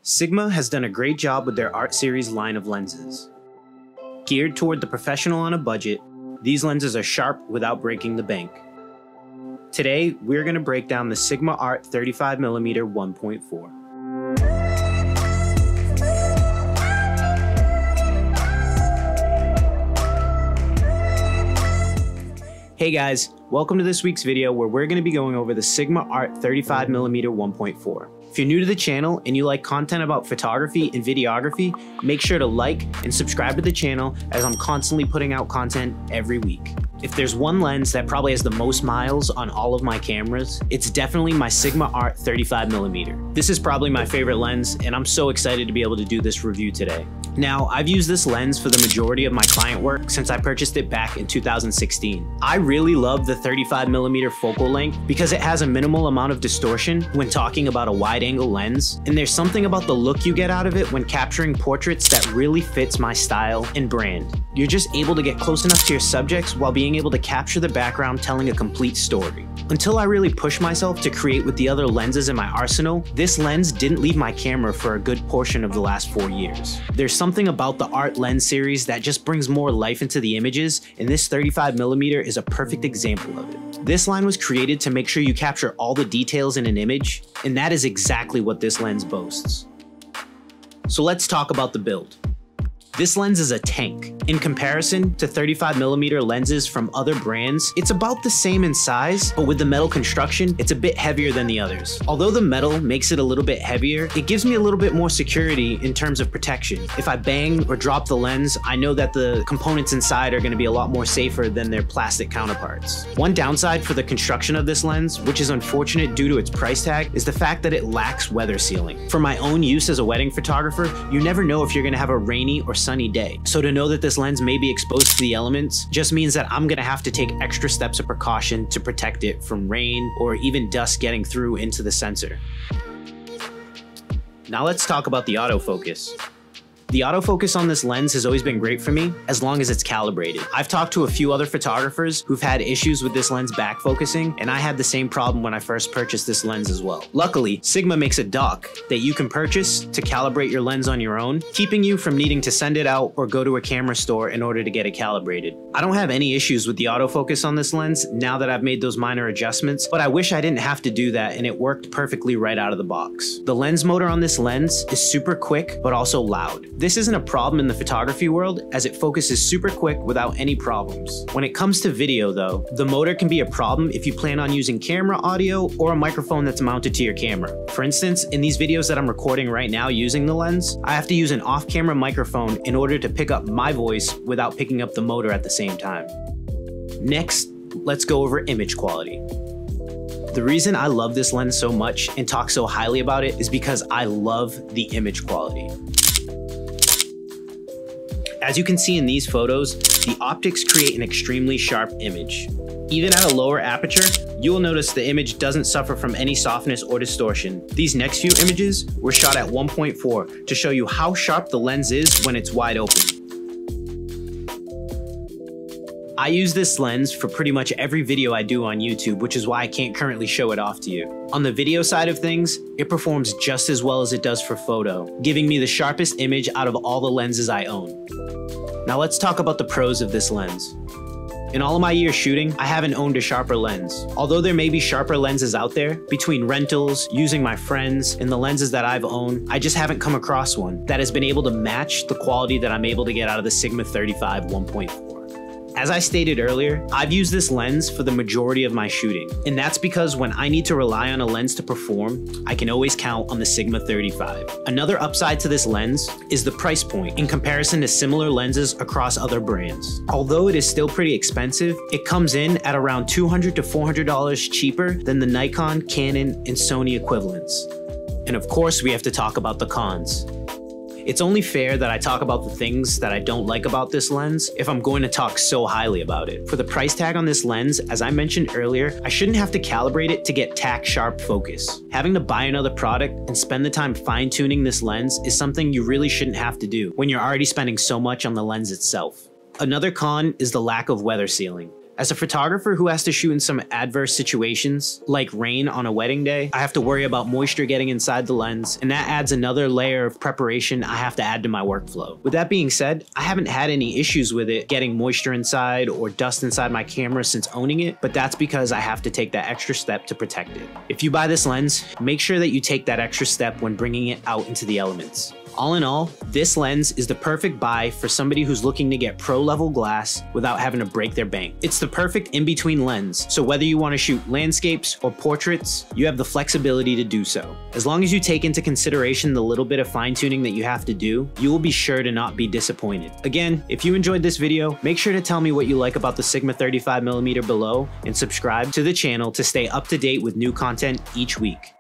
Sigma has done a great job with their Art Series line of lenses. Geared toward the professional on a budget, these lenses are sharp without breaking the bank. Today, we're going to break down the Sigma Art 35mm 1.4. Hey guys, welcome to this week's video where we're going to be going over the Sigma Art 35mm 1.4. If you're new to the channel and you like content about photography and videography, make sure to like and subscribe to the channel as I'm constantly putting out content every week. If there's one lens that probably has the most miles on all of my cameras, it's definitely my Sigma Art 35mm. This is probably my favorite lens and I'm so excited to be able to do this review today. Now, I've used this lens for the majority of my client work since I purchased it back in 2016. I really love the 35mm focal length because it has a minimal amount of distortion when talking about a wide-angle lens, and there's something about the look you get out of it when capturing portraits that really fits my style and brand. You're just able to get close enough to your subjects while being able to capture the background telling a complete story. Until I really pushed myself to create with the other lenses in my arsenal, this lens didn't leave my camera for a good portion of the last 4 years. There's something about the Art lens series that just brings more life into the images, and this 35mm is a perfect example of it. This line was created to make sure you capture all the details in an image, and that is exactly what this lens boasts. So let's talk about the build. This lens is a tank. In comparison to 35mm lenses from other brands, it's about the same in size, but with the metal construction, it's a bit heavier than the others. Although the metal makes it a little bit heavier, it gives me a little bit more security in terms of protection. If I bang or drop the lens, I know that the components inside are gonna be a lot more safer than their plastic counterparts. One downside for the construction of this lens, which is unfortunate due to its price tag, is the fact that it lacks weather sealing. For my own use as a wedding photographer, you never know if you're gonna have a rainy or sunny day. So to know that this lens may be exposed to the elements just means that I'm gonna have to take extra steps of precaution to protect it from rain or even dust getting through into the sensor. Now let's talk about the autofocus. The autofocus on this lens has always been great for me as long as it's calibrated. I've talked to a few other photographers who've had issues with this lens back focusing, and I had the same problem when I first purchased this lens as well. Luckily, Sigma makes a dock that you can purchase to calibrate your lens on your own, keeping you from needing to send it out or go to a camera store in order to get it calibrated. I don't have any issues with the autofocus on this lens now that I've made those minor adjustments, but I wish I didn't have to do that and it worked perfectly right out of the box. The lens motor on this lens is super quick, but also loud. This isn't a problem in the photography world as it focuses super quick without any problems. When it comes to video though, the motor can be a problem if you plan on using camera audio or a microphone that's mounted to your camera. For instance, in these videos that I'm recording right now using the lens, I have to use an off-camera microphone in order to pick up my voice without picking up the motor at the same time. Next, let's go over image quality. The reason I love this lens so much and talk so highly about it is because I love the image quality. As you can see in these photos, the optics create an extremely sharp image. Even at a lower aperture, you will notice the image doesn't suffer from any softness or distortion. These next few images were shot at 1.4 to show you how sharp the lens is when it's wide open. I use this lens for pretty much every video I do on YouTube, which is why I can't currently show it off to you. On the video side of things, it performs just as well as it does for photo, giving me the sharpest image out of all the lenses I own. Now let's talk about the pros of this lens. In all of my years shooting, I haven't owned a sharper lens. Although there may be sharper lenses out there, between rentals, using my friends, and the lenses that I've owned, I just haven't come across one that has been able to match the quality that I'm able to get out of the Sigma 35 1.4. As I stated earlier, I've used this lens for the majority of my shooting, and that's because when I need to rely on a lens to perform, I can always count on the Sigma 35. Another upside to this lens is the price point in comparison to similar lenses across other brands. Although it is still pretty expensive, it comes in at around $200 to $400 cheaper than the Nikon, Canon, and Sony equivalents. And of course, we have to talk about the cons. It's only fair that I talk about the things that I don't like about this lens if I'm going to talk so highly about it. For the price tag on this lens, as I mentioned earlier, I shouldn't have to calibrate it to get tack sharp focus. Having to buy another product and spend the time fine-tuning this lens is something you really shouldn't have to do when you're already spending so much on the lens itself. Another con is the lack of weather sealing. As a photographer who has to shoot in some adverse situations, like rain on a wedding day, I have to worry about moisture getting inside the lens, and that adds another layer of preparation I have to add to my workflow. With that being said, I haven't had any issues with it getting moisture inside or dust inside my camera since owning it, but that's because I have to take that extra step to protect it. If you buy this lens, make sure that you take that extra step when bringing it out into the elements. All in all, this lens is the perfect buy for somebody who's looking to get pro-level glass without having to break their bank. It's the perfect in-between lens, so whether you want to shoot landscapes or portraits, you have the flexibility to do so. As long as you take into consideration the little bit of fine-tuning that you have to do, you will be sure to not be disappointed. Again, if you enjoyed this video, make sure to tell me what you like about the Sigma 35mm below and subscribe to the channel to stay up to date with new content each week.